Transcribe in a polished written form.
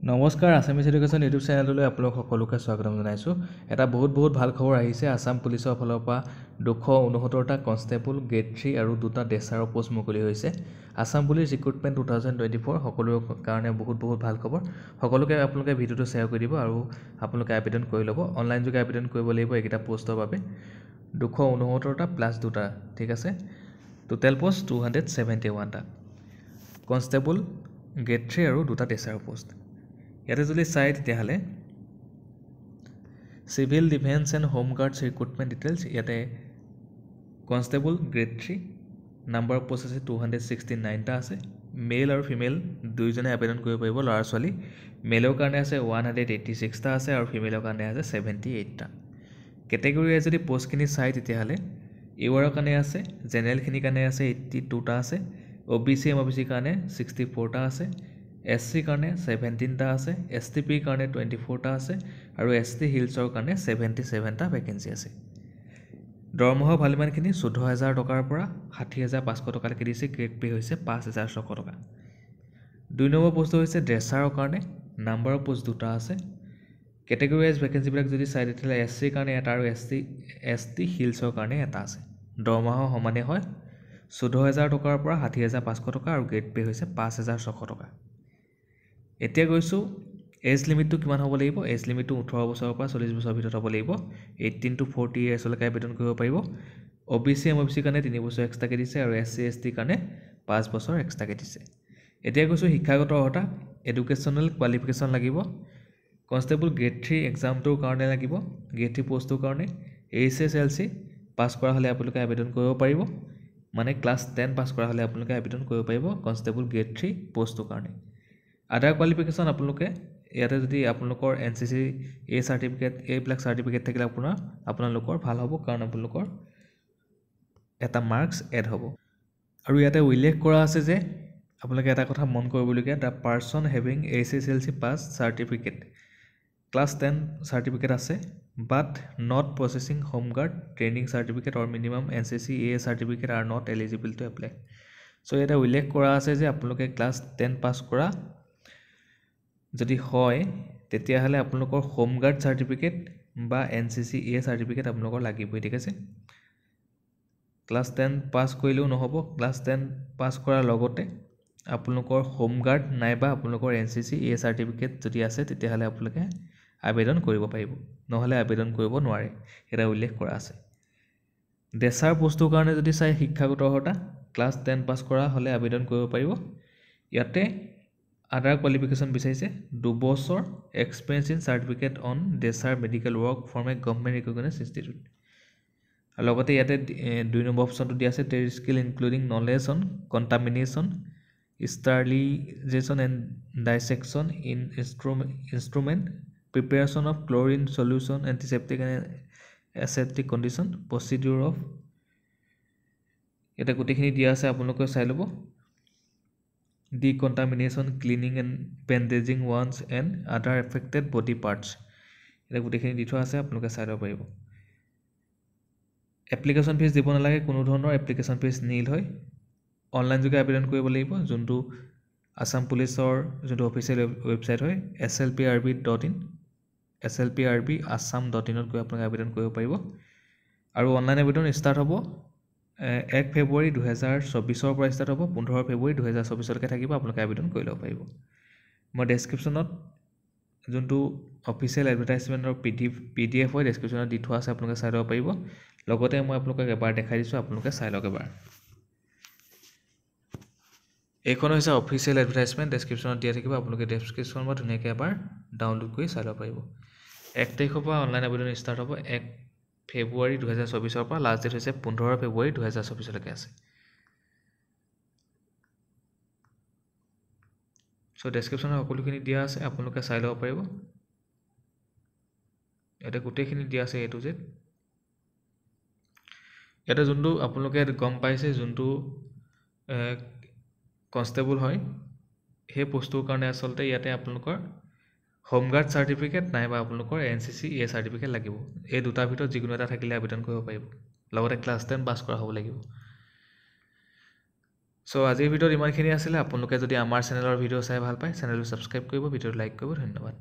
নমস্কাৰ Assamese education YouTube চেনেললৈ আপোনালোক সকলোকে স্বাগতম জনাইছোঁ। এটা বহুত ভাল খবৰ আহিছে। আছাম পুলিচৰ ফালৰ পৰা 269টা কনষ্টেবল গ্ৰেড 3 আৰু 2টা ডেচাৰৰ পোষ্ট মুকলি হৈছে। আছাম পুলিচ ৰিক্ৰুটমেণ্ট 2024 সকলোৰে কাৰণে বহুত ভাল খবৰ। সকলোকে আপোনালোকে ভিডিঅ'টো শ্বেয়াৰ কৰি দিব আৰু আপোনালোকে আবেদন কৰি ল'ব। অনলাইন যোগে আবেদন কৰিব লাগিব এইকেইটা পোষ্টৰ বাবে। 269টা প্লাছ 2টা, ঠিক আছে। টোটেল পোষ্ট 271টা কনষ্টেবল গ্ৰেড 3 আৰু 2টা ডেচাৰৰ পোষ্ট। ইয়াতে যদি চাই তেতিয়াহ'লে civil defence and home guards recruitment details, ইয়াতে constable grade 3 number of post আছে 269টা আছে। মেল আৰু ফিমেল দুয়োজনে আবেদন কৰিব পাৰিব, ল'ৰা ছোৱালী। মেলৰ কাৰণে আছে 186টা আছে আৰু ফিমেলৰ কাৰণে আছে 78টা। কেটেগৰী যদি পোষ্টখিনি চাই তেতিয়াহ'লে ইউআৰৰ কাৰণে আছে, জেনেৰেলখিনিৰ কাৰণে আছে 82টা আছে, OBC MOBCৰ কাৰণে 64টা আছে, SC কাৰণে 17টা আছে, STPৰ কাৰণে 24টা আছে আৰু ST হিলছৰ কাৰণে 77টা ভেকেঞ্চি আছে। দৰমহা ভালেমানখিনি 14,000 টকাৰ পৰা 60,500 টকালৈকে দিছে। গ্ৰেড পে হৈছে 5,600 টকা। 2 নম্বৰ পোষ্ট হৈছে ড্ৰেছাৰৰ কাৰণে, নাম্বাৰ অফ পোষ্ট 2টা আছে। কেটেগৰী ৱাইজ ভেকেঞ্চিবিলাক যদি চাই তেতিয়াহ'লে SCৰ কাৰণে এটা আৰু ST হিলছৰ কাৰণে এটা আছে। দৰমহা সমানে হয় 14,000 টকাৰ পৰা 60,500 টকা আৰু গ্ৰেড পে হৈছে 5,600 টকা। এতিয়া গৈছোঁ এজ লিমিটটো কিমান হ'ব লাগিব। এজ লিমিটটো 18 বছৰৰ পৰা 40 বছৰৰ ভিতৰত হ'ব লাগিব। 18 to 40 ইয়াৰ্ছলৈকে আবেদন কৰিব পাৰিব। OBC MOBCৰ কাৰণে 3 বছৰ এক্সট্ৰাকৈ দিছে আৰু SC STৰ কাৰণে 5 বছৰ এক্সট্ৰাকৈ দিছে। এতিয়া গৈছোঁ শিক্ষাগত অৰ্হতা। এডুকেশ্যনেল কোৱালিফিকেশ্যন লাগিব। কনষ্টেবল গ্ৰেড 3 এক্সামটোৰ কাৰণে লাগিব, গ্ৰেড 3 পোষ্টটোৰ কাৰণে HSLC পাছ কৰা হ'লে আপোনালোকে আবেদন কৰিব পাৰিব। মানে ক্লাছ 10 পাছ কৰা হ'লে আপোনালোকে আবেদন কৰিব পাৰিব কনষ্টেবল গ্ৰেড 3 পোষ্টটোৰ কাৰণে। আদাৰ কোৱালিফিকেশ্যন আপোনালোকে ইয়াতে যদি আপোনালোকৰ NCC চাৰ্টিফিকেট এইবিলাক চাৰ্টিফিকেট থাকিলে আপোনালোকৰ ভাল হ'ব, কাৰণ আপোনালোকৰ এটা মাৰ্কছ এড হ'ব। আৰু ইয়াতে উল্লেখ কৰা আছে যে আপোনালোকে এটা কথা মন কৰিবলগীয়া, the person having HSLC pass certificate class 10 certificate আছে but not possessing home guard training certificate or minimum NCC certificate are not eligible to apply. So' ইয়াতে উল্লেখ কৰা আছে যে আপোনালোকে ক্লাছ 10 পাছ কৰা যদি হয় তেতিয়াহ'লে আপোনালোকৰ হোম গাৰ্ড চাৰ্টিফিকেট বা NCC চাৰ্টিফিকেট আপোনালোকৰ লাগিবই, ঠিক আছে। ক্লাছ 10 পাছ কৰিলেও নহ'ব, ক্লাছ 10 পাছ কৰাৰ লগতে আপোনালোকৰ হোম গাৰ্ড নাইবা আপোনালোকৰ NCC চাৰ্টিফিকেট যদি আছে তেতিয়াহ'লে আপোনালোকে আবেদন কৰিব পাৰিব, নহ'লে আবেদন কৰিব নোৱাৰে, এটা উল্লেখ কৰা আছে। ডেচাৰ পোষ্টটোৰ কাৰণে যদি চাই শিক্ষাগত অৰ্হতা, ক্লাছ 10 পাছ কৰা হ'লে আবেদন কৰিব পাৰিব। ইয়াতে আদাৰ কোৱালিফিকেশ্যন বিচাৰিছে 2 বছৰ experience in certificate on dresser medical work from a government recognised institute. আৰু লগতে ইয়াতে 2 নম্বৰ অপশ্যনটো দিয়া আছে trade skill including knowledge on contamination, sterilisation and disinfection in instrument, preparation of chlorine solution, antiseptic and aseptic condition, procedure of, ইয়াতে গোটেইখিনি দিয়া আছে, আপোনালোকে চাই ল'ব। ডিকণ্টামিনেশ্যন, ক্লিনিং এণ্ড বেণ্ডেজিং ওৱান্স and other affected body parts, এতিয়া গোটেইখিনি দি থোৱা আছে, আপোনালোকে চাই ল'ব পাৰিব। এপ্লিকেশ্যন ফিজ দিব নালাগে, কোনো ধৰণৰ এপ্লিকেশ্যন ফিজ নীল হয়। অনলাইন যোগে আবেদন কৰিব লাগিব, যোনটো আছাম পুলিচৰ যোনটো অফিচিয়েল ৱেবছাইট হয় slprb.in, slprb.assam.in গৈ আপোনালোকে আবেদন কৰিব পাৰিব। আৰু অনলাইন আবেদন ষ্টাৰ্ট হ'ব 1 ফেব্ৰুৱাৰী 2024 পৰা ষ্টাৰ্ট হ'ব, 15 ফেব্ৰুৱাৰী 2024লৈকে থাকিব, আপোনালোকে আবেদন কৰি ল'ব পাৰিব। মই ডেছক্ৰিপশ্যনত যোনটো অফিচিয়েল এডভাৰটাইজমেণ্টৰ PDF হয় ডেছক্ৰিপশ্যনত দি থোৱা আছে, আপোনালোকে চাই ল'ব পাৰিব। লগতে মই আপোনালোকক এবাৰ দেখাই দিছোঁ, আপোনালোকে চাই লওক এবাৰ। এইখন হৈছে অফিচিয়েল এডভাৰটাইজমেণ্ট, ডেছক্ৰিপশ্যনত দিয়া থাকিব, আপোনালোকে ডেছক্ৰিপশ্যনৰ পৰা ধুনীয়াকৈ এবাৰ ডাউনলোড কৰি চাই ল'ব পাৰিব। 1 তাৰিখৰ পৰা অনলাইন আবেদন ষ্টাৰ্ট হ'ব 1 ফেব্ৰুৱাৰী 2024 পৰা, লাষ্ট ডেট হৈছে 15 ফেব্ৰুৱাৰী 2024লৈকে আছে। চ' ডেছক্ৰিপশ্যনত সকলোখিনি দিয়া আছে, আপোনালোকে চাই ল'ব পাৰিব। ইয়াতে গোটেইখিনি দিয়া আছে A to Z। ইয়াতে যোনটো আপোনালোকে গম পাইছে যোনটো কনষ্টেবল হয় সেই পোষ্টটোৰ কাৰণে আচলতে ইয়াতে আপোনালোকৰ হোম গাৰ্ড চাৰ্টিফিকেট নাইবা আপোনালোকৰ NCC চাৰ্টিফিকেট লাগিব। এই দুটাৰ ভিতৰত যিকোনো এটা থাকিলে আবেদন কৰিব পাৰিব, লগতে ক্লাছ 10 পাছ কৰা হ'ব লাগিব। সো আজিৰ ভিডিঅ'ত ইমানখিনি আছিলে আপোনালোকে যদি আমাৰ চেনেলৰ ভিডিঅ' চাই ভাল পায় চেনেলটো ছাবস্ক্ৰাইব কৰিব ভিডিঅ'টো লাইক কৰিব ধন্যবাদ